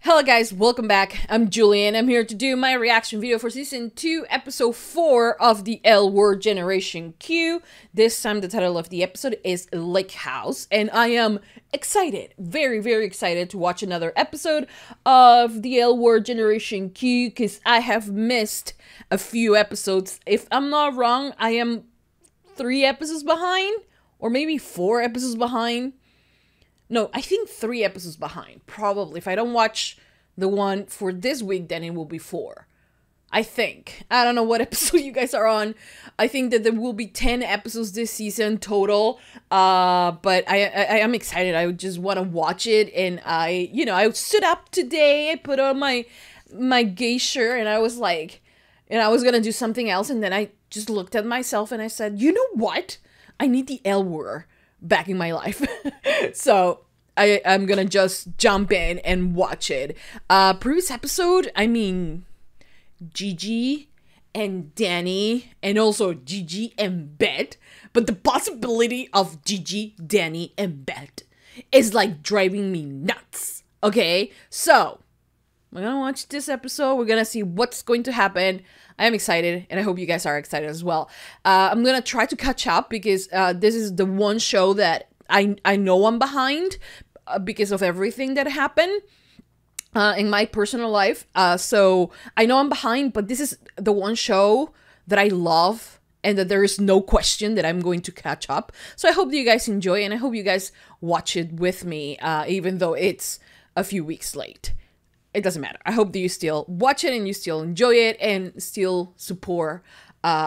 Hello guys, welcome back. I'm Julie and I'm here to do my reaction video for season 2, episode 4 of the L Word Generation Q. This time the title of the episode is Lake House and I am excited, very excited to watch another episode of the L Word Generation Q because I have missed a few episodes. If I'm not wrong, I am 3 episodes behind or maybe 4 episodes behind. No, I think 3 episodes behind, probably. If I don't watch the one for this week, then it will be 4. I think. I don't know what episode you guys are on. I think that there will be 10 episodes this season total. But I am excited. I just want to watch it. And I stood up today. I put on my gay shirt and I was like, and I was going to do something else. And then I just looked at myself and I said, you know what? I need the L word back in my life. So I'm gonna just jump in and watch it. Previous episode, I mean, Gigi and Danny, and also Gigi and Beth, but the possibility of Gigi, Danny, and Beth is like driving me nuts. Okay, so we're gonna watch this episode. We're gonna see what's going to happen. I am excited, and I hope you guys are excited as well. I'm gonna try to catch up because this is the one show that I know I'm behind because of everything that happened in my personal life. So I know I'm behind, but this is the one show that I love and that there is no question that I'm going to catch up. So I hope that you guys enjoy, and I hope you guys watch it with me, even though it's a few weeks late. It doesn't matter. I hope that you still watch it and you still enjoy it and still support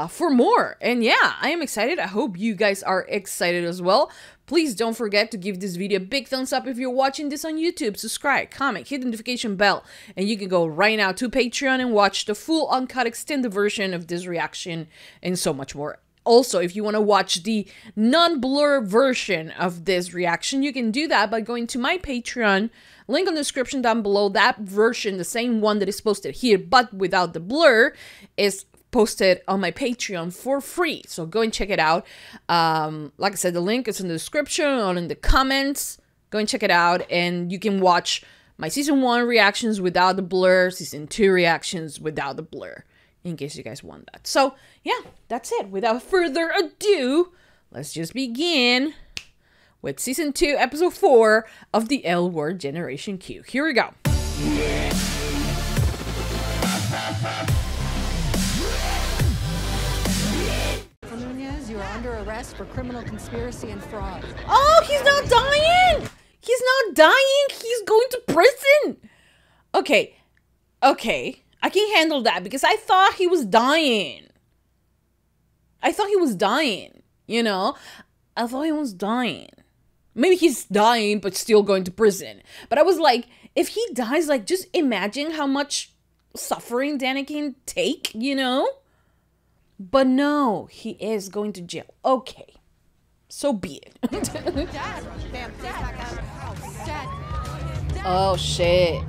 for more. And yeah, I am excited. I hope you guys are excited as well. Please don't forget to give this video a big thumbs up if you're watching this on YouTube. Subscribe, comment, hit the notification bell, and you can go right now to Patreon and watch the full uncut extended version of this reaction and so much more. Also, if you want to watch the non-blur version of this reaction, you can do that by going to my Patreon. Link in the description down below. That version, the same one that is posted here, but without the blur, is posted on my Patreon for free. So go and check it out. Like I said, the link is in the description or in the comments. Go and check it out, and you can watch my season 1 reactions without the blur, season 2 reactions without the blur, in case you guys want that. So yeah, that's it. Without further ado, let's just begin with season 2, episode 4 of the L Word Generation Q. Here we go. You are under arrest for criminal conspiracy and fraud. Oh, he's not dying! He's not dying! He's going to prison! Okay. Okay. I can handle that because I thought he was dying. I thought he was dying, you know? I thought he was dying. Maybe he's dying but still going to prison. But I was like, if he dies, like, just imagine how much suffering Danny can take, you know? But no, he is going to jail. Okay. So be it. Oh, shit.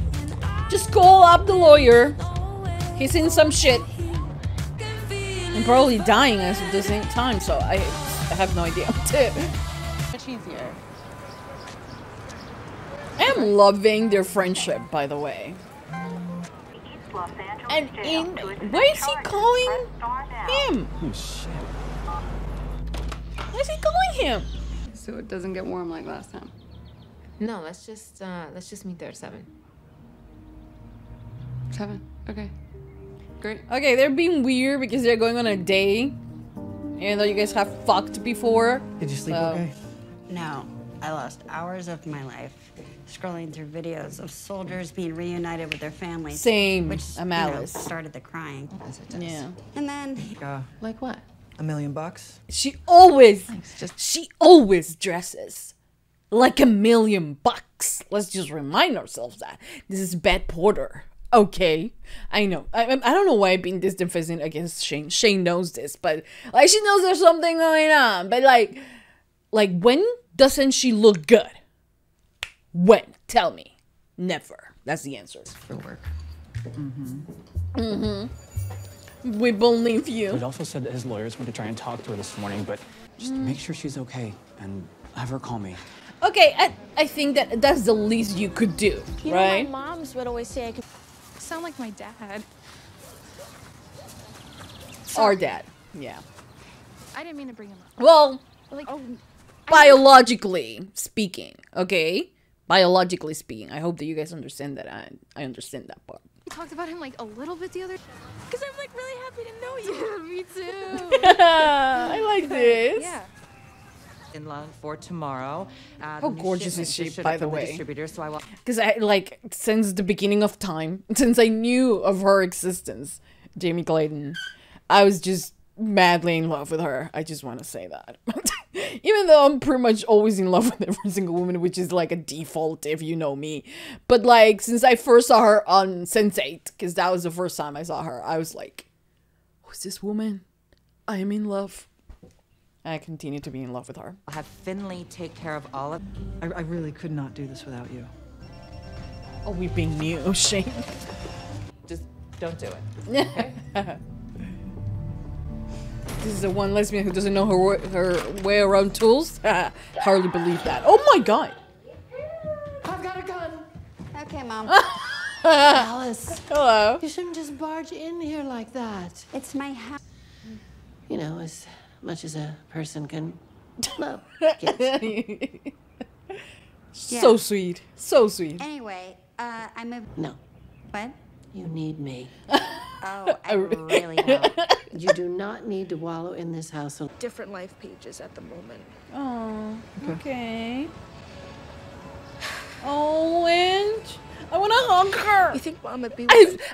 Just call up the lawyer. He's in some shit. And probably dying at the same time, so I have no idea. Much easier. I am loving their friendship, by the way. And why is he calling him? Oh, shit. Why is he calling him? So it doesn't get warm like last time. No, let's just meet there at 7. 7. Okay. Great. Okay, they're being weird because they're going on a date. Even though you guys have fucked before. Did you sleep okay? No. I lost hours of my life scrolling through videos of soldiers being reunited with their families. Same. Which, I'm Alice. started the crying. As it does. Yeah. And then... Like what? $1 million? She always, Just she always dresses like $1 million. Let's just remind ourselves that. This is Beth Porter. Okay. I know. I don't know why I'm being this defensive against Shane. Shane knows this, but like she knows there's something going on. But like when doesn't she look good? When? Tell me. Never. That's the answer. for work. We believe you. He also said that his lawyers went to try and talk to her this morning, but just make sure she's okay and have her call me. Okay, I think that that's the least you could do, You right? know, my moms would always say I could Sound like my dad. Or dad, yeah. I didn't mean to bring him up. Well, Like, biologically speaking, okay? Biologically speaking, I hope that you guys understand that. I understand that part. we talked about him like a little bit the other. because I'm like really happy to know you. Me too. I like this. Yeah. In line for tomorrow. How gorgeous is she, by the way? Distributor, so I will. Because I, like, since the beginning of time, since I knew of her existence, Jamie Clayton, I was just madly in love with her. I just want to say that. Even though I'm pretty much always in love with every single woman, which is like a default if you know me. But like, since I first saw her on Sense8, because that was the first time I saw her, I was like, who's this woman? I am in love. I continue to be in love with her. I'll have Finley take care of all of. I really could not do this without you. Oh, we being new, Shane. Just don't do it. This is the one lesbian who doesn't know her way around tools. Hardly believe that. Oh my god. I've got a gun. Okay, Mom. Alice, Hello. you shouldn't just barge in here like that. It's my house. You know, as much as a person can love. Yes. So sweet. So sweet. Anyway, I'm a... No, What? you need me. Oh, I really don't. You do not need to wallow in this house. Different life pages at the moment. Oh, okay. Oh, and I want to hug her. You think Mom would be?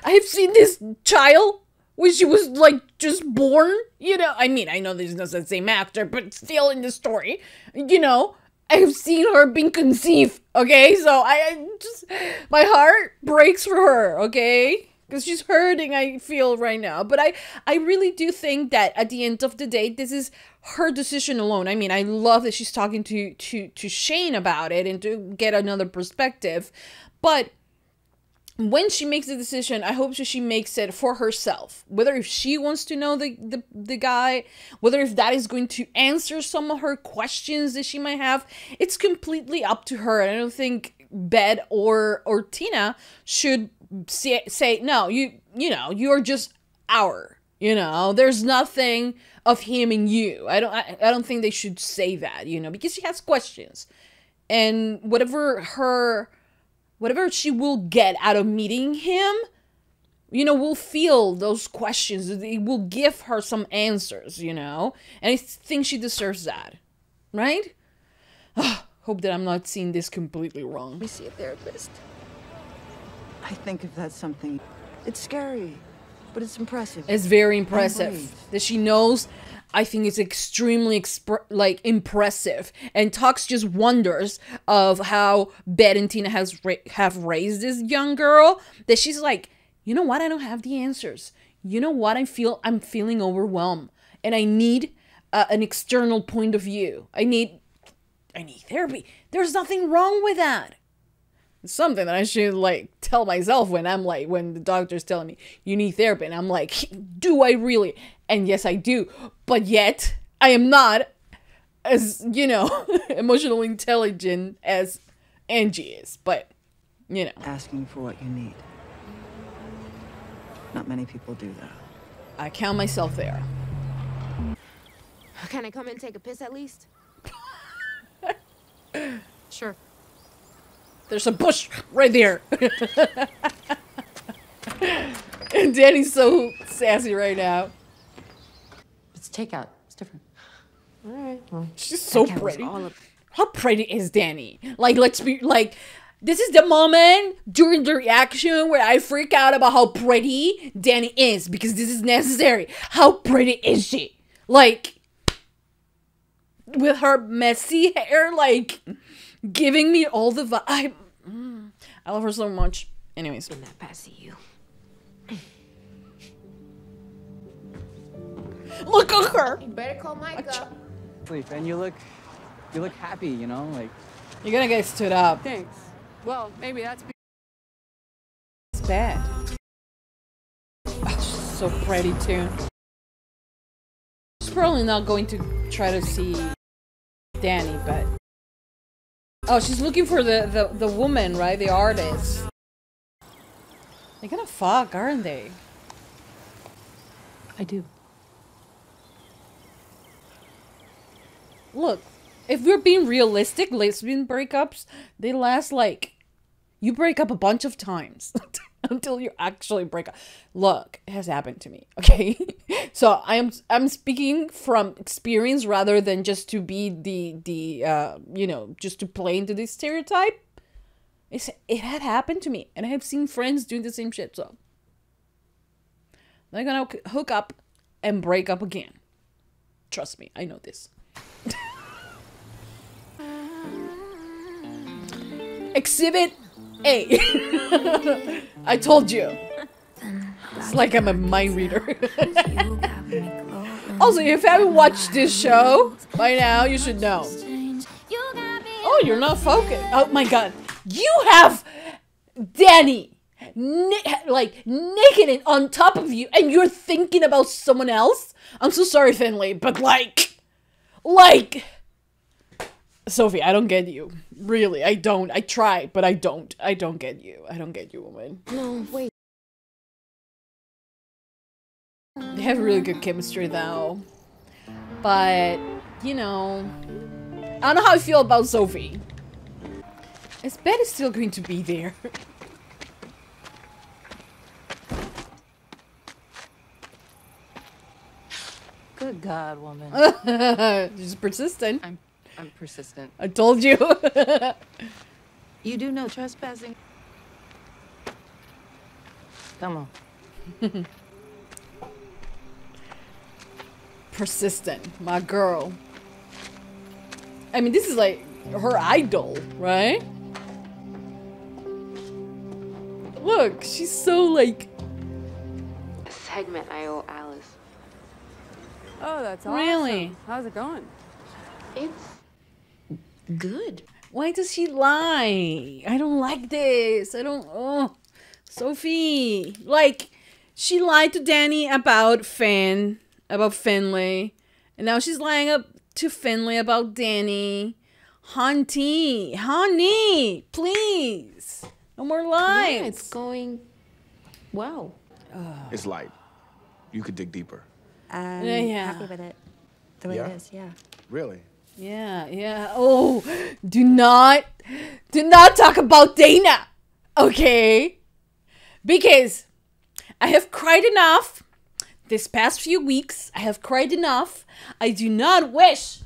I've seen this child when she was like just born. You know, I mean, I know this is not the same actor, but still in the story, you know, I've seen her being conceived. Okay, so I just my heart breaks for her. Okay. Because she's hurting, I feel right now. But I really do think that at the end of the day, this is her decision alone. I mean, I love that she's talking to Shane about it and to get another perspective. But when she makes the decision, I hope that she makes it for herself. Whether if she wants to know the guy, whether if that is going to answer some of her questions that she might have, it's completely up to her. And I don't think Bed or Tina should say no, you know, you're just our, you know, there's nothing of him in you. I don't think they should say that, you know, because she has questions, and whatever she will get out of meeting him, you know, will feel those questions. It will give her some answers, you know, and I think she deserves that, right? Hope that I'm not seeing this completely wrong. We see a therapist. I think if that's something, it's scary, but it's impressive. It's very And impressive brave. that she knows. I think it's extremely impressive, and talks just wonders of how Beth and Tina have raised this young girl, that she's like, you know what, I don't have the answers. You know what, I'm feeling overwhelmed, and I need an external point of view. I need therapy. There's nothing wrong with that. It's something that I should like tell myself when the doctor's telling me you need therapy, and I'm like, do I really? And yes, I do. But yet I am not as, you know, emotionally intelligent as Angie is. But, you know, Asking for what you need. Not many people do that. I count myself there. Can I come and take a piss at least? Sure. There's a bush right there. And Danny's so sassy right now. It's takeout. It's different. All right. Well, She's so pretty. How pretty is Danny? Like, let's be like, this is the moment during the reaction where I freak out about how pretty Danny is, because this is necessary. How pretty is she? Like, with her messy hair, like, giving me all the vibe. I love her so much. Anyways. in that passy you. Look at her. You better call Micah. Sleep, and you look happy, you know, like. You're gonna get stood up. Thanks. Well, maybe that's. It's bad. Oh, she's so pretty too. She's probably not going to try to see Danny, but Oh, she's looking for the woman, right? The artist. They're gonna fuck, aren't they? I do. Look, if we're being realistic, lesbian breakups, they last like... You break up a bunch of times until you actually break up. Look, it has happened to me, okay? So I'm speaking from experience rather than just to be the you know, just to play into this stereotype. It had happened to me, and I have seen friends doing the same shit, so they're gonna hook up and break up again. Trust me, I know this. Exhibit A. I told you. It's like I'm a mind reader. Also, if you haven't watched this show by now, you should know. Oh, you're not focused. Oh my god. You have Danny like naked and on top of you, and you're thinking about someone else? I'm so sorry, Finley, but like Sophie, I don't get you. Really, I don't. I try, but I don't. I don't get you. I don't get you, woman. No, wait. They have really good chemistry, though. But, you know... I don't know how I feel about Sophie. His bed is still going to be there. Good God, woman. She's persistent. I'm persistent. I told you. You do no trespassing. Come on. Persistent, my girl. I mean, this is like her idol, right? Look, she's so like... A segment I owe Alice. Oh, that's awesome. Really? How's it going? It's good. Why does she lie? I don't like this. I don't... Oh, Sophie. Like, she lied to Danny about Finley. And now she's lying up to Finley about Danny. Honey, please. No more lies. Yeah, it's going well. It's light. You could dig deeper. Yeah. Happy with it. The way it is, yeah. Really? Yeah. Oh, do not talk about Dana, okay? Because I have cried enough this past few weeks. I have cried enough. I do not wish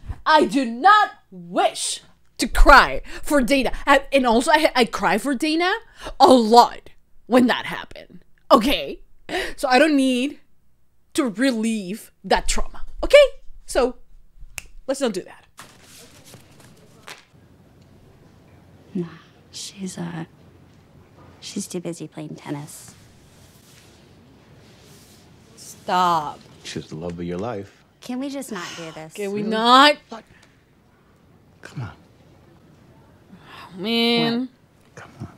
to cry for Dana. And also, I cry for Dana a lot when that happened, okay? So I don't need to relieve that trauma, okay? So let's not do that. Nah, she's too busy playing tennis. Stop. She's the love of your life. Can we just not do this? Can we not? Come on. Oh, man. What? Come on.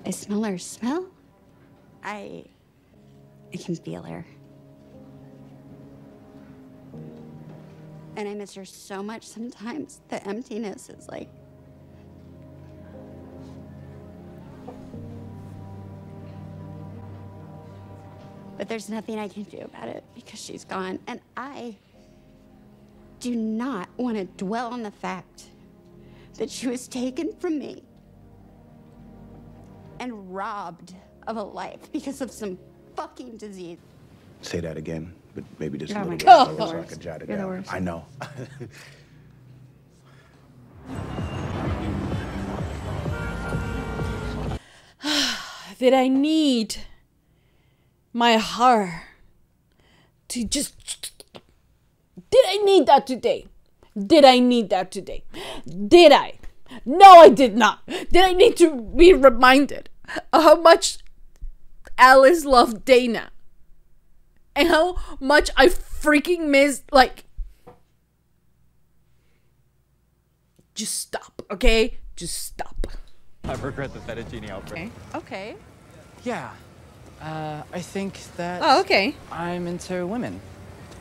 I smell her smell. I can feel her. And I miss her so much sometimes. The emptiness is like... But there's nothing I can do about it because she's gone. And I do not want to dwell on the fact that she was taken from me and robbed of a life because of some fucking disease. Say that again, but maybe just a Oh little my bit God. slower so I can jot it You're the down. worst. I know. That I need my heart to just... Did I need that today? Did I need that today? Did I? No, I did not. Did I need to be reminded of how much Alice loved Dana? And how much I freaking missed, like... Just stop, okay? Just stop. I regret the fettuccine Alfredo. Okay. Yeah. I think that... Oh, okay. I'm into women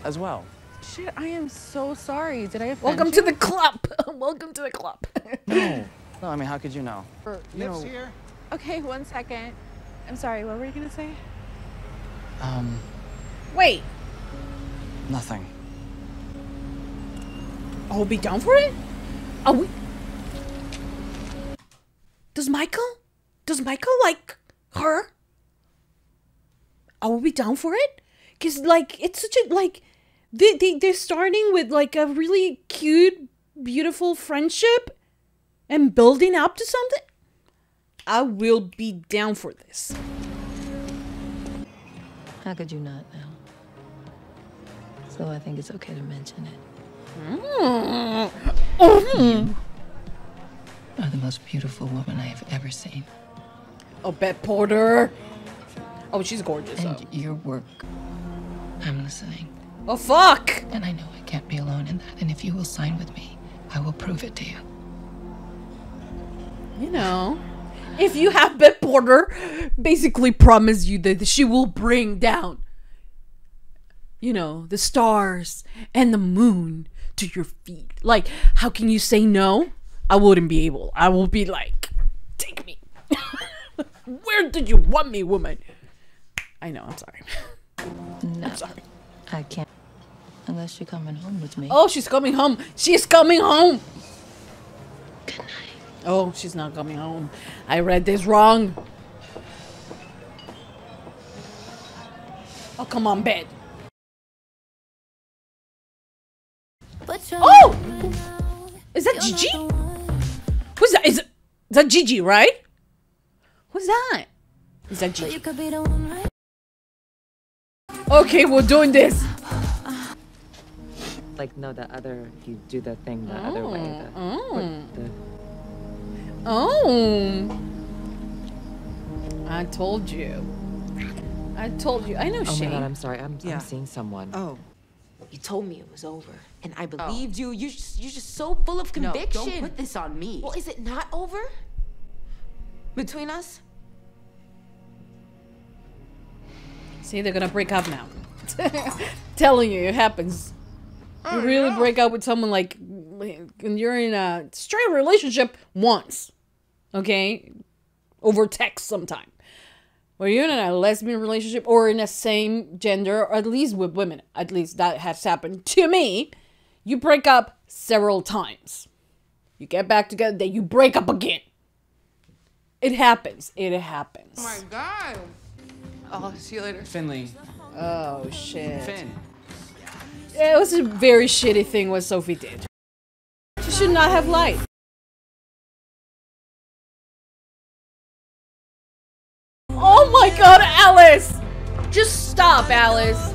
as well. Shit, I am so sorry. Did I offend Welcome you? to the club. Welcome to the club. No. No, I mean, how could you know? Lips here. Okay, 1 second. I'm sorry, what were you gonna say? Wait. Nothing. Are we down for it? Are we? Does Michael like her? Are we down for it? Cause like it's such a like they're starting with like a really cute, beautiful friendship and building up to something. I will be down for this. How could you not know? So I think it's okay to mention it. You are the most beautiful woman I have ever seen. Oh, Bet Porter. Oh, she's gorgeous. And though. your work. I'm listening. Oh, fuck! And I know I can't be alone in that. And if you will sign with me, I will prove it to you. You know, if you have Bet Porter basically promise you that she will bring down, you know, the stars and the moon to your feet. Like, how can you say no? I wouldn't be able. I will be like, take me. Where did you want me, woman? I know, I'm sorry. No, I'm sorry. I can't. Unless you're coming home with me. Oh, she's coming home. She's coming home. Good night. Oh, she's not coming home. I read this wrong. Oh, come on, bed. Oh! Is that Gigi? Who's that? Is that Gigi, right? Who's that? Is that Gigi? Okay, we're doing this. Like, no, the other, you do the thing the other way. Oh. I told you. I told you. I know Oh Shane. my god, I'm sorry. I'm seeing someone. Oh. You told me it was over, and I believed you. You're just so full of conviction. No, don't put this on me. Well, is it not over? Between us? See, they're gonna break up now. Telling you, it happens. You really break up with someone like when you're in a straight relationship once, okay, over text sometime. When you're in a lesbian relationship or in a same gender, or at least with women, at least that has happened to me, you break up several times. You get back together, then you break up again. It happens. It happens. Oh my god. I'll see you later. Finley. Oh shit. Finn. Yeah, it was a very shitty thing what Sophie did. She should not have lied. Oh my god, Alice! Just stop, Alice.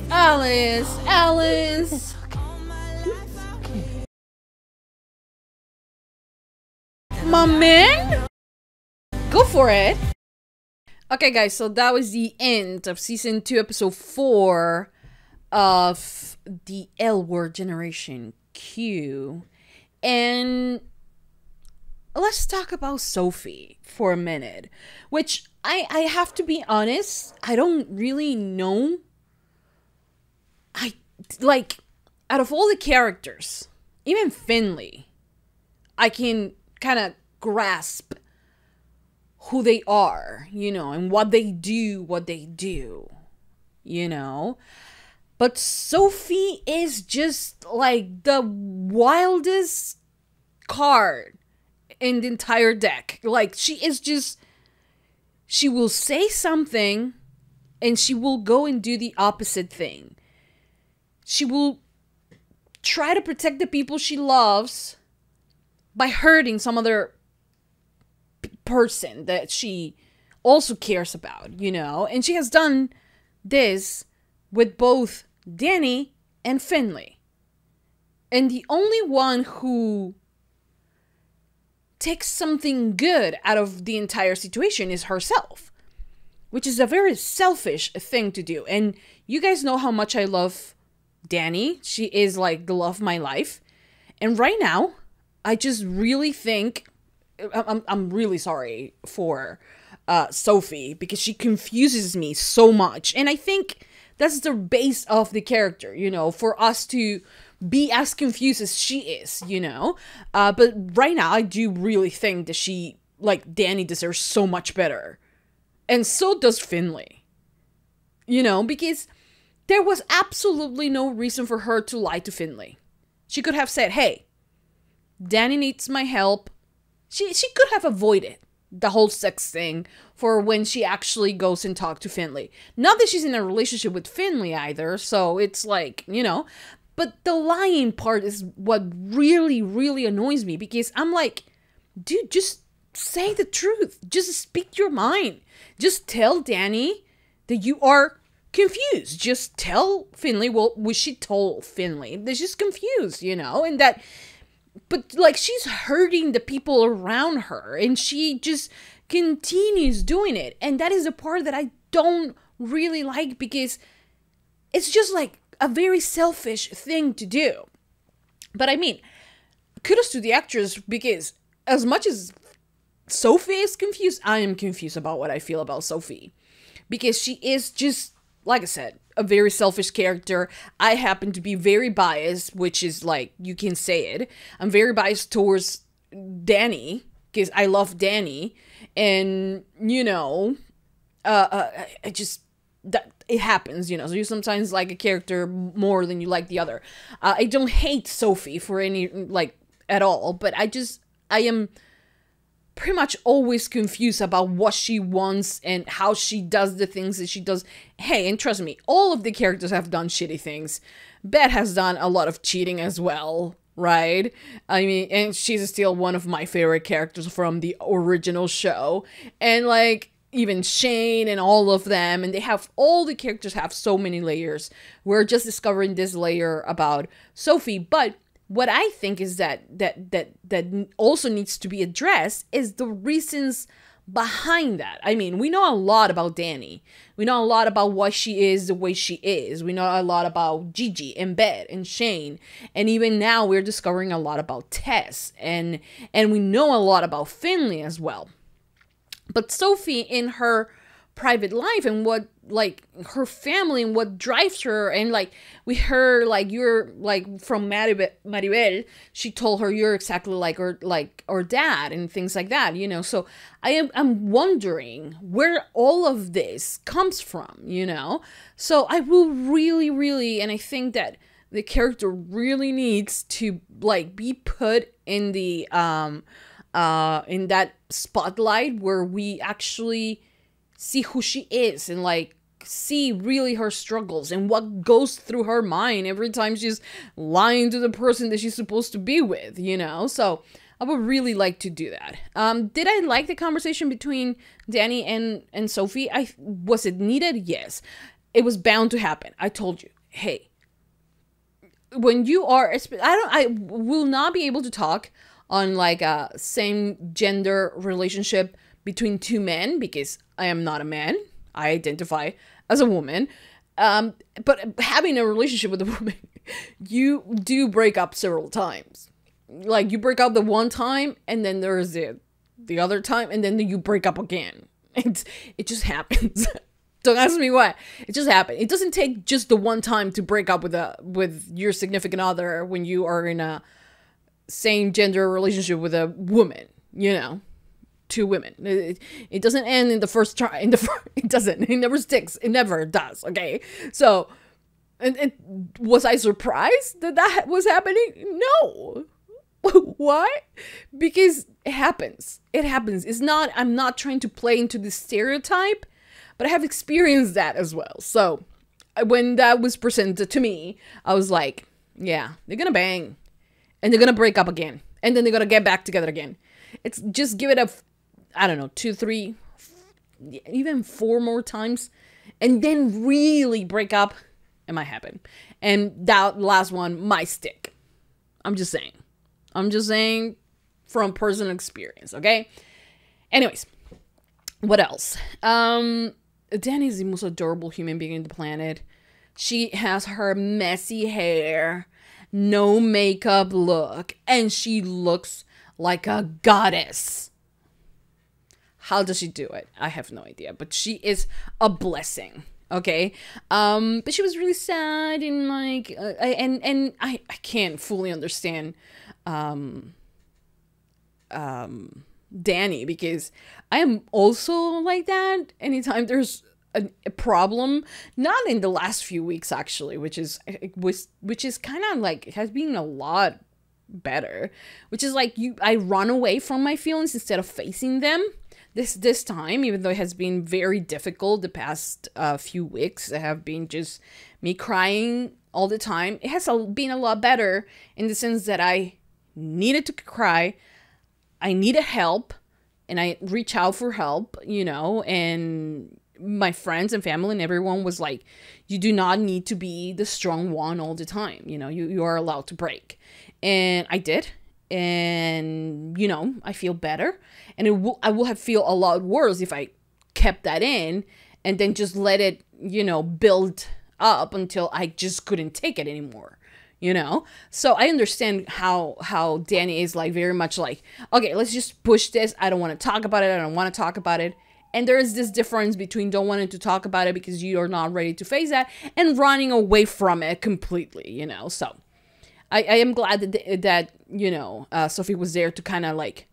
Alice, Alice. My man? Go for it. Okay, guys, so that was the end of season 2, episode 4 of the L Word Generation Q. And let's talk about Sophie for a minute, which I have to be honest, I don't really know. Like, out of all the characters, even Finley, I can kind of grasp who they are, you know, and what they do, you know. But Sophie is just like the wildest card in the entire deck. Like, she is just, she will say something and she will go and do the opposite thing. She will try to protect the people she loves by hurting some other person that she also cares about, you know. And she has done this with both Danny and Finley. And the only one who takes something good out of the entire situation is herself, which is a very selfish thing to do. And you guys know how much I love Danny. She is like the love of my life. And right now, I just really think I'm really sorry for Sophie, because she confuses me so much. And I think that's the base of the character, you know, for us to be as confused as she is, you know. But right now, I do really think that she, like, Danny deserves so much better. And so does Finley. You know, because there was absolutely no reason for her to lie to Finley. She could have said, hey, Danny needs my help. She could have avoided the whole sex thing for when she actually goes and talks to Finley. Not that she's in a relationship with Finley either, so it's like, you know. But the lying part is what really, really annoys me, because I'm like, dude, just say the truth. Just speak your mind. Just tell Danny that you are confused. Just tell Finley, well, she told Finley that she's confused, you know, and that, but like, she's hurting the people around her, and she just continues doing it. And that is the part that I don't really like, because it's just like a very selfish thing to do. But I mean, kudos to the actress, because as much as Sophie is confused, I am confused about what I feel about Sophie, because she is just, like I said, a very selfish character. I happen to be very biased, which is like, you can say it. I'm very biased towards Danny, because I love Danny, and, you know, I just, that it happens, you know. So you sometimes like a character more than you like the other. I don't hate Sophie for any, like, at all, but I am pretty much always confused about what she wants and how she does the things that she does. Hey, and trust me, all of the characters have done shitty things. Beth has done a lot of cheating as well, right? I mean, and she's still one of my favorite characters from the original show. And like, even Shane and all of them, and they have, all the characters have so many layers. We're just discovering this layer about Sophie, but what I think is that also needs to be addressed is the reasons behind that. I mean, we know a lot about Danny. We know a lot about why she is the way she is. We know a lot about Gigi and Beth and Shane. And even now we're discovering a lot about Tess. And we know a lot about Finley as well. But Sophie, in her private life and what, like, her family and what drives her, and like, we heard, like, you're like, from Maribel, she told her you're exactly like her dad and things like that, you know. So I'm wondering where all of this comes from, you know. So I will really, and I think that the character really needs to, like, be put in the in that spotlight where we actually see who she is, and like, see really her struggles and what goes through her mind every time she's lying to the person that she's supposed to be with, you know. So I would really like to do that. Did I like the conversation between Danny and Sophie? Was it needed? Yes. It was bound to happen. I told you, hey, when you are, I will not be able to talk on like a same gender relationship between two men, because I am not a man. I identify as a woman. But having a relationship with a woman, you do break up several times. Like, you break up the one time, and then there's the other time, and then you break up again. It just happens. Don't ask me why. It just happened. It doesn't take just the one time to break up with your significant other when you are in a same gender relationship with a woman, you know. Two women. It doesn't end in the first try. It doesn't. It never sticks. It never does. Okay. So, and was I surprised that was happening? No. Why? Because it happens. It happens. It's not, I'm not trying to play into this stereotype, but I have experienced that as well. So when that was presented to me, I was like, yeah, they're gonna bang and they're gonna break up again. And then they're gonna get back together again. It's just give it a, I don't know, 2, 3, even 4 more times, and then really break up. It might happen. And that last one might stick. I'm just saying. I'm just saying from personal experience, okay? Anyways, what else? Danny's the most adorable human being on the planet. She has her messy hair, no makeup look, and she looks like a goddess. How does she do it? I have no idea, but she is a blessing. Okay. But she was really sad, and like, I can't fully understand, Danny, because I am also like that anytime there's a problem. Not in the last few weeks, actually, which is kind of like, it has been a lot better, which is like, I run away from my feelings instead of facing them. This time, even though it has been very difficult the past few weeks, it have been just me crying all the time. It has been a lot better in the sense that I needed to cry, I needed help, and I reach out for help, you know, and my friends and family and everyone was like, you do not need to be the strong one all the time, you know, you are allowed to break. And I did. And, you know, I feel better. And I would have feel a lot worse if I kept that in and then just let it, you know, build up until I just couldn't take it anymore, you know? So I understand how Danny is like, very much like, okay, let's just push this. I don't want to talk about it. I don't want to talk about it. And there is this difference between don't wanting to talk about it because you are not ready to face that and running away from it completely, you know? So I am glad that you know, Sophie was there to kind of like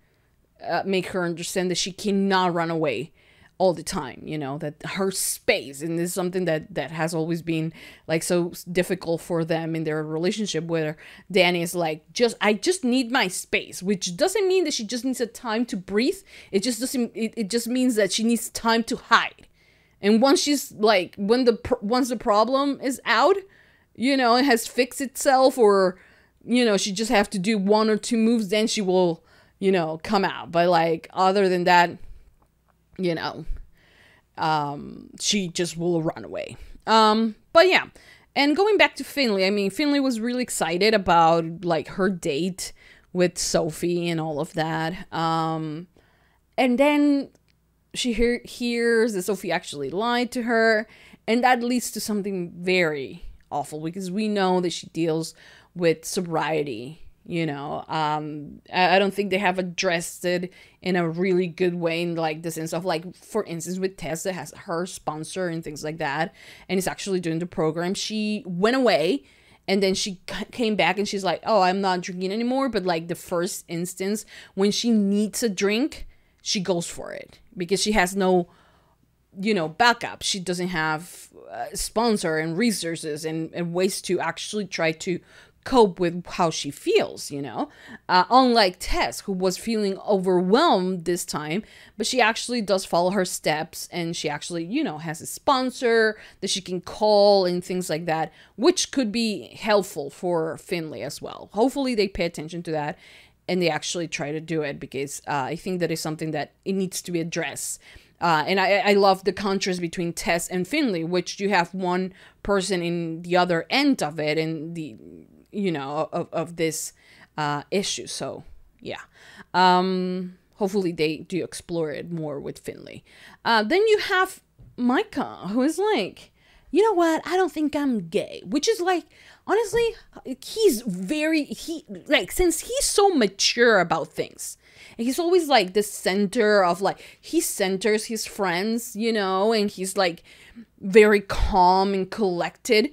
make her understand that she cannot run away all the time, you know, that her space, and this is something that has always been like so difficult for them in their relationship, where Danny is like, I just need my space, which doesn't mean that she just needs a time to breathe. It just doesn't, it just means that she needs time to hide. And once she's like, once the problem is out, you know, it has fixed itself, or you know, she just have to do 1 or 2 moves, then she will, you know, come out. But like, other than that, you know, she just will run away. But yeah, and going back to Finley, I mean, Finley was really excited about like her date with Sophie and all of that. And then she hears that Sophie actually lied to her, and that leads to something very awful, because we know that she deals with sobriety, you know. I don't think they have addressed it in a really good way, in like the sense of like, for instance, with Tess, that has her sponsor and things like that, and is actually doing the program. She went away and then she came back and she's like, oh, I'm not drinking anymore. But like the first instance when she needs a drink, she goes for it because she has no, you know, backup. She doesn't have sponsor and resources and ways to actually try to cope with how she feels, you know, unlike Tess, who was feeling overwhelmed this time, but she actually does follow her steps, and she actually, you know, has a sponsor that she can call and things like that, which could be helpful for Finley as well. Hopefully they pay attention to that and they actually try to do it, because I think that is something that it needs to be addressed. And I love the contrast between Tess and Finley, which you have one person in the other end of it, and the, you know, of this issue. So yeah, hopefully they do explore it more with Finley. Then you have Micah, who is like, you know what, I don't think I'm gay, which is like, honestly, he's like, since he's so mature about things, and he's always like the center of like, he centers his friends, you know, and he's like very calm and collected.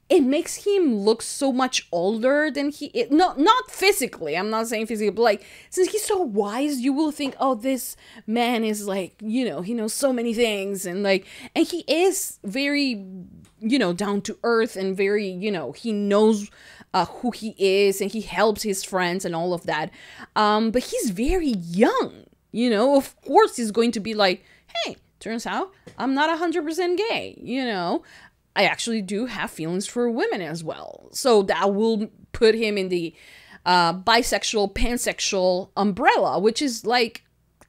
It makes him look so much older than he is. Not physically, I'm not saying physically, but like, since he's so wise, you will think, oh, this man is like, you know, he knows so many things, and like, and he is very, you know, down to earth, and very, you know, he knows who he is, and he helps his friends and all of that. But he's very young, you know. Of course he's going to be like, hey, turns out I'm not 100% gay, you know. I actually do have feelings for women as well. So that will put him in the bisexual, pansexual umbrella, which is like,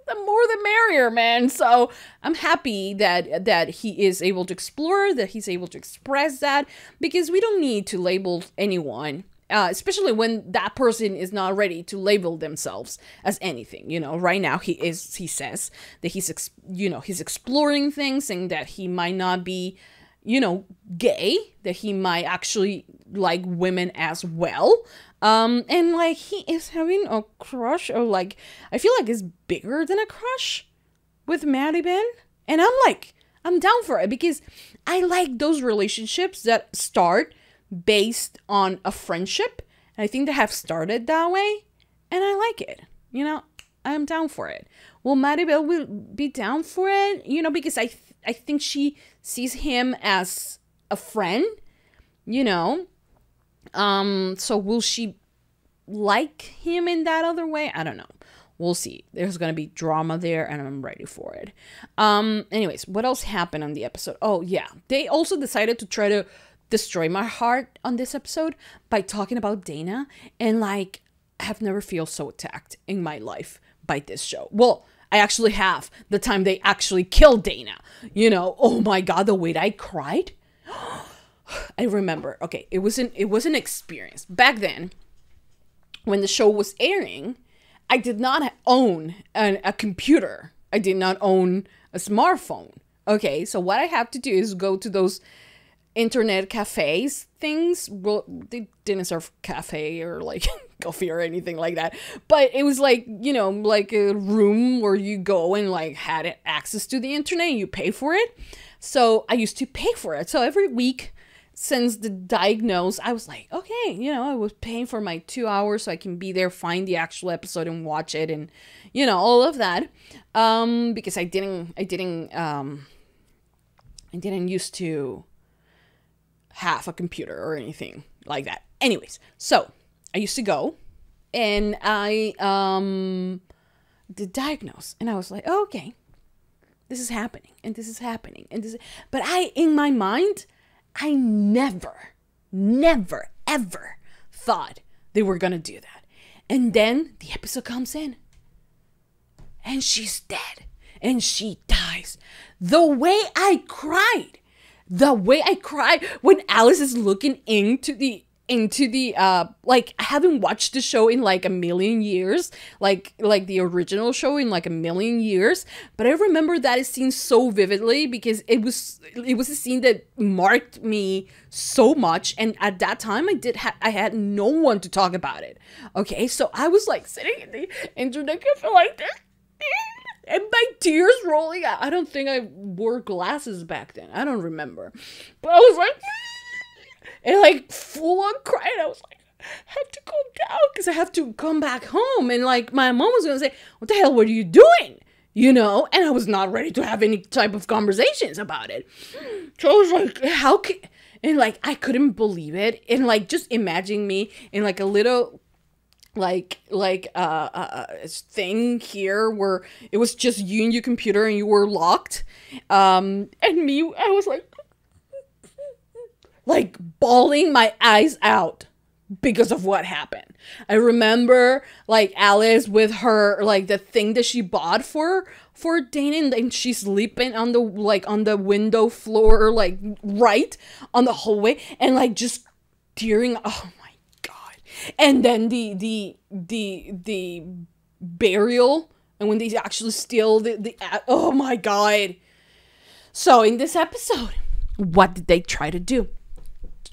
the more the merrier, man. So I'm happy that he is able to explore, that he's able to express that, because we don't need to label anyone, especially when that person is not ready to label themselves as anything. You know, right now he says that he's, you know, he's exploring things, and that he might not be, you know, gay, that he might actually like women as well. And like, he is having a crush, or like, I feel like it's bigger than a crush with Maddie Ben. And I'm like, I'm down for it because I like those relationships that start based on a friendship. And I think they have started that way. And I like it. You know, I'm down for it. Well, Maribel will be down for it, you know, because I think she sees him as a friend, you know. So will she like him in that other way? I don't know. We'll see. There's going to be drama there and I'm ready for it. Anyways, what else happened on the episode? Oh, yeah. They also decided to try to destroy my heart on this episode by talking about Dana. And like, I have never felt so attacked in my life by this show. Well, I actually have the time they actually killed Dana. You know, oh my God, the way I cried. I remember. Okay, it was an experience. Back then, when the show was airing, I did not own a computer. I did not own a smartphone. Okay, so what I have to do is go to those internet cafes things. Well, they didn't serve cafe or like coffee or anything like that. But it was like, you know, like a room where you go and like had access to the internet and you pay for it. So I used to pay for it. So every week since the diagnose, I was like, okay, you know, I was paying for my 2 hours so I can be there, find the actual episode and watch it and, you know, all of that. Because I didn't used to have a computer or anything like that. Anyways, so I used to go and I did diagnose and I was like, oh, okay, this is happening and this is happening and this. But in my mind, I never, ever thought they were gonna do that. And then the episode comes in and she's dead and she dies. The way I cried when Alice is looking into the like, I haven't watched the show in like a million years, like the original show in like a million years, but I remember that scene so vividly because it was a scene that marked me so much, and at that time I had no one to talk about it. Okay, so I was like sitting in the internet cafe like this, and my tears rolling out. I don't think I wore glasses back then. I don't remember, but I was like. And like full on crying. I was like, I have to go down because I have to come back home. And like my mom was going to say, what the hell were you doing? You know? And I was not ready to have any type of conversations about it. So I was like, how can... And like, I couldn't believe it. And like, just imagine me in like a little... like thing here where it was just you and your computer and you were locked. And me, I was like bawling my eyes out because of what happened. I remember like Alice with her, like the thing that she bought for Dana, and she's sleeping on the window floor, like right on the hallway, and like just tearing. Oh my God. And then the burial, and when they actually steal oh my God. So in this episode, what did they try to do?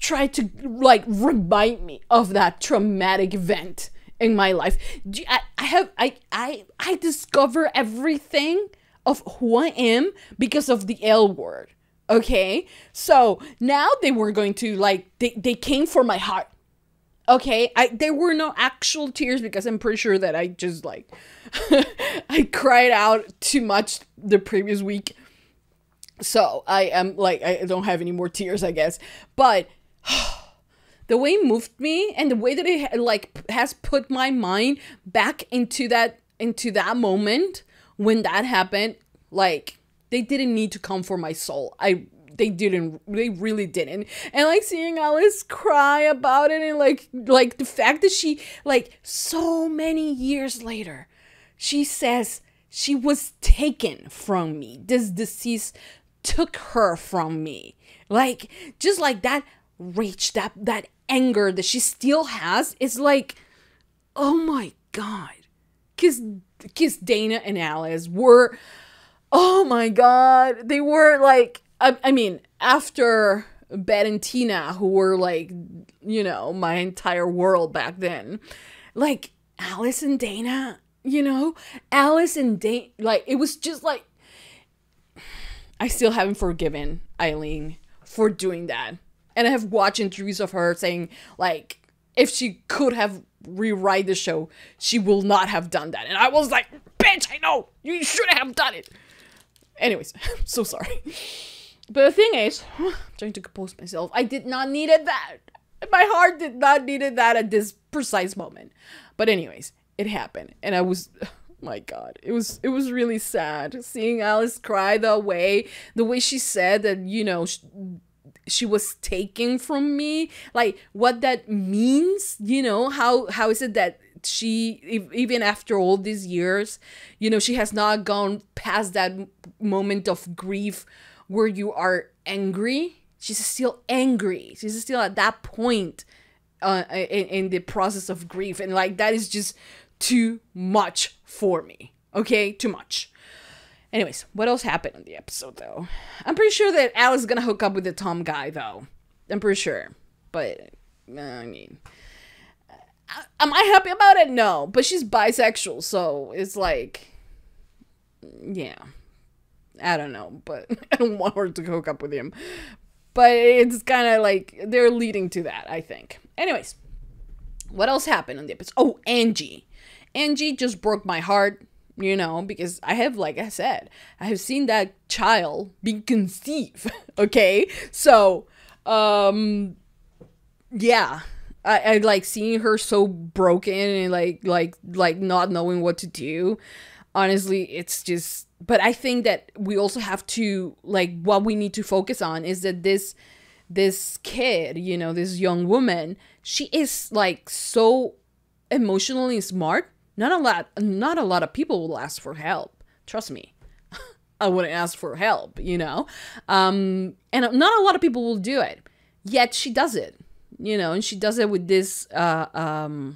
Try to like remind me of that traumatic event in my life. I discover everything of who I am because of the L word. Okay, so now they were going to like they came for my heart. Okay, there were no actual tears because I'm pretty sure that I just like I cried out too much the previous week. So I am like, I don't have any more tears, I guess. But the way it moved me and the way that it like has put my mind back into that moment when that happened, like they didn't need to come for my soul. They really didn't. And like seeing Alice cry about it, and like the fact that she, like, so many years later, she says she was taken from me. This disease took her from me. Like, just like that rage, that anger that she still has is like, oh my God. Because Dana and Alice were, oh my God, they were like, I mean, after Beth and Tina, who were like, you know, my entire world back then, like Alice and Dana, you know, Alice and Dana, like, it was just like, I still haven't forgiven Eileen for doing that. And I have watched interviews of her saying, like, if she could have rewrite the show, she will not have done that. And I was like, bitch, I know, you should have done it. Anyways, I'm so sorry. But the thing is, I'm trying to compose myself. I did not needed that. My heart did not needed that at this precise moment. But anyways, it happened. And I was, oh my God, it was really sad seeing Alice cry the way she said that, you know, she was taken from me, like what that means, you know, how is it that she, even after all these years, you know, she has not gone past that moment of grief where you are angry. She's still angry. She's still at that point in the process of grief. And like, that is just too much for me. Okay, too much. Anyways, what else happened in the episode, though? I'm pretty sure that Alice is gonna hook up with the Tom guy, though. I'm pretty sure. But, I mean... am I happy about it? No. But she's bisexual, so it's like... yeah. I don't know, but I don't want her to hook up with him. But it's kind of like, they're leading to that, I think. Anyways, what else happened in the episode? Oh, Angie. Angie just broke my heart. You know, because I have, like I said, I have seen that child be conceived, okay? So, yeah, I like seeing her so broken and like not knowing what to do. Honestly, it's just, but I think that we also have to, like, what we need to focus on is that this kid, you know, this young woman, she is like so emotionally smart. Not a lot of people will ask for help. Trust me. I wouldn't ask for help, you know? And not a lot of people will do it. Yet she does it, you know, and she does it with this, in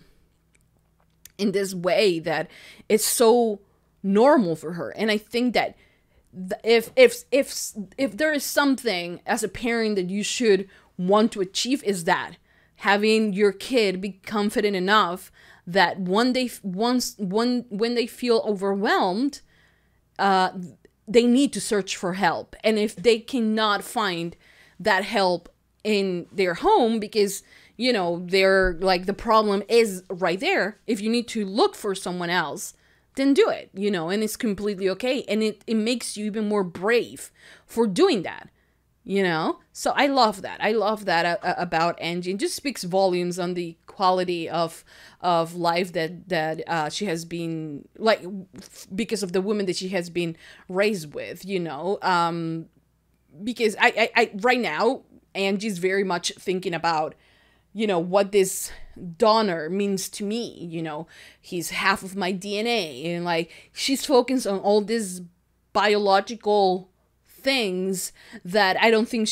this way that it's so normal for her. And I think that if there is something as a parent that you should want to achieve, is that having your kid be confident enough that when they feel overwhelmed, they need to search for help. And if they cannot find that help in their home because, you know, they're like, the problem is right there, if you need to look for someone else, then do it, you know, and it's completely okay. And it makes you even more brave for doing that. You know, so I love that. I love that about Angie. It just speaks volumes on the quality of life that she has been, like, because of the woman that she has been raised with. You know, because I right now Angie's very much thinking about, you know, what this donor means to me. You know, he's half of my DNA, and like she's focused on all this biological things that I don't think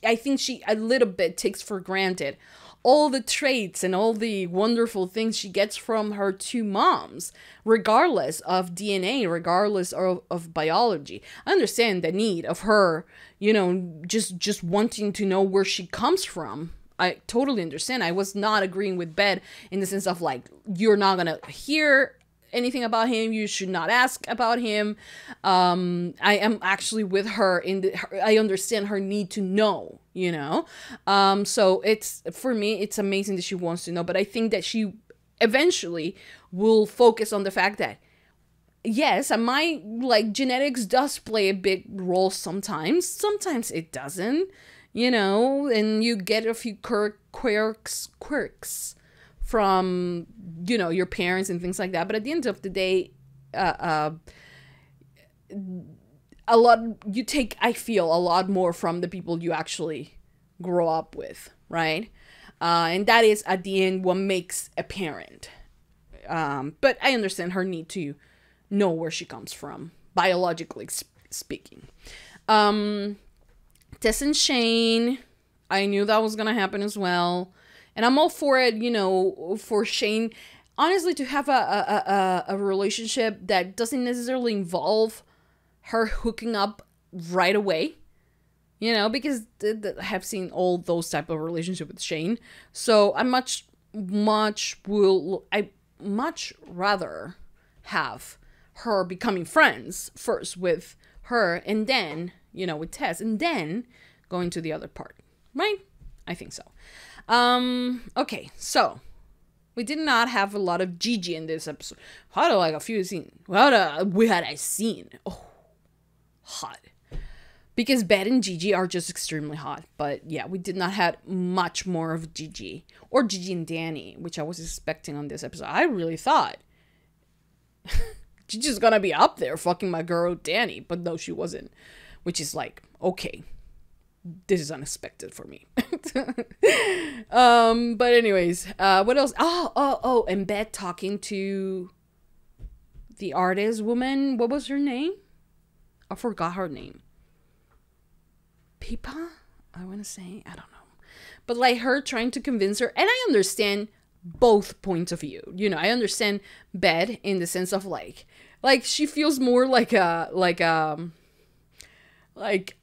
I think she a little bit takes for granted all the traits and all the wonderful things she gets from her two moms, regardless of DNA, regardless of biology. I understand the need of her, you know, just wanting to know where she comes from. I totally understand. I was not agreeing with Beth in the sense of like, you're not gonna hear anything about him, you should not ask about him. I am actually with her I understand her need to know, you know. So it's, for me, it's amazing that she wants to know, but I think that she eventually will focus on the fact that yes, my like genetics does play a big role sometimes it doesn't, you know, and you get a few quirks from, you know, your parents and things like that. But at the end of the day, you take, I feel, a lot more from the people you actually grow up with, right? And that is, at the end, what makes a parent. But I understand her need to know where she comes from, biologically speaking. Tess and Shane, I knew that was going to happen as well. And I'm all for it, you know, for Shane, honestly, to have a relationship that doesn't necessarily involve her hooking up right away, you know, because I have seen all those type of relationship with Shane. So I much rather have her becoming friends first with her, and then, you know, with Tess, and then going to the other part, right? I think so. Okay, so we did not have a lot of Gigi in this episode. How do like a few scenes? What had I seen? Oh, hot. Because Beth and Gigi are just extremely hot. But yeah, we did not have much more of Gigi. Or Gigi and Danny, which I was expecting on this episode. I really thought Gigi's gonna be up there fucking my girl Danny. But no, she wasn't. Which is like, okay. This is unexpected for me. But anyways, what else? Oh, and Beth talking to the artist woman. What was her name? I forgot her name. Pipa? I want to say, I don't know. But like her trying to convince her, and I understand both points of view. You know, I understand Beth in the sense of like she feels more like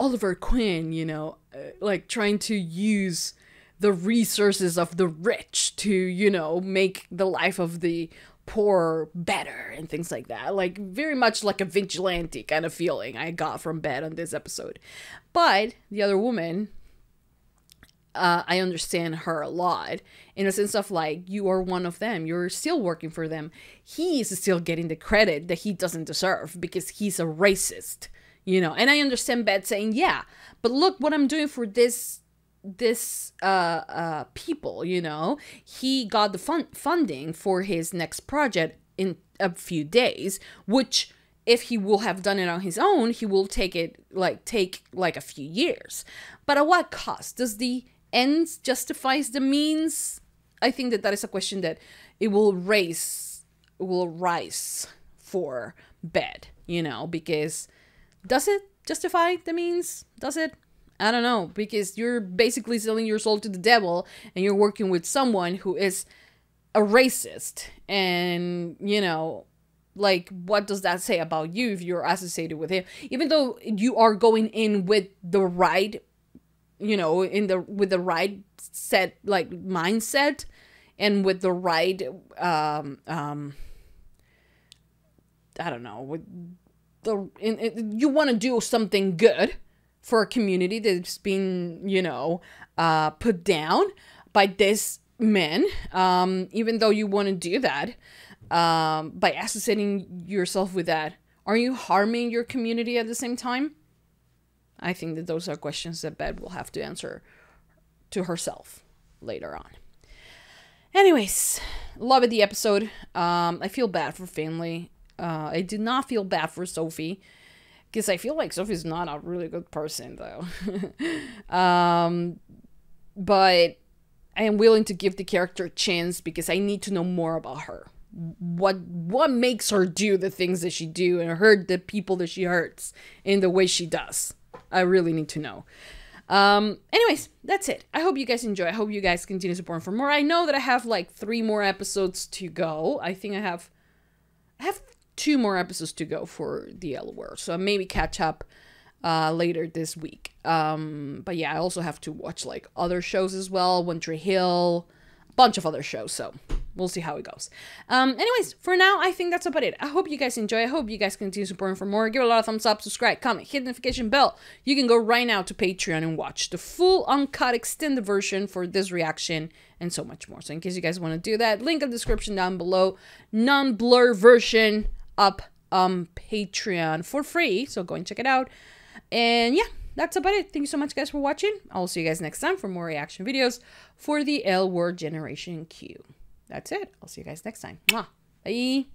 Oliver Queen, you know, like trying to use the resources of the rich to, you know, make the life of the poor better and things like that. Like very much like a vigilante kind of feeling I got from Beth on this episode. But the other woman, I understand her a lot in a sense of like, you are one of them. You're still working for them. He is still getting the credit that he doesn't deserve because he's a racist. You know, and I understand Beth saying, yeah, but look what I'm doing for this people, you know. He got the funding for his next project in a few days, which if he will have done it on his own, he will take a few years. But at what cost? Does the ends justifies the means? I think that is a question that it will rise for Beth, you know, because does it justify the means? Does it? I don't know, because you're basically selling your soul to the devil and you're working with someone who is a racist. And, you know, like, what does that say about you if you're associated with him? Even though you are going in with the right, you know, with the right set, like, mindset and with the right, I don't know, with you want to do something good for a community that's been, you know, put down by this man, even though you want to do that, by associating yourself with that, are you harming your community at the same time? I think that those are questions that Beth will have to answer to herself later on. Anyways, loved the episode. I feel bad for Finley. I did not feel bad for Sophie, because I feel like Sophie's not a really good person, though. But I am willing to give the character a chance because I need to know more about her. What makes her do the things that she do and hurt the people that she hurts in the way she does. I really need to know. Anyways, that's it. I hope you guys enjoy. I hope you guys continue supporting for more. I know that I have like 3 more episodes to go. I think I have 2 more episodes to go for the L Word, so maybe catch up later this week. But yeah, I also have to watch like other shows as well, One Tree Hill, a bunch of other shows, so we'll see how it goes. Anyways, for now, I think that's about it. I hope you guys enjoy. I hope you guys continue supporting for more. Give it a lot of thumbs up, subscribe, comment, hit the notification bell. You can go right now to Patreon and watch the full uncut extended version for this reaction and so much more. So in case you guys want to do that, link in the description down below. Non-blur version up on Patreon for free, so go and check it out. And yeah, that's about it. Thank you so much, guys, for watching. I'll see you guys next time for more reaction videos for the L Word Generation Q. That's it. I'll see you guys next time. Mwah. Bye.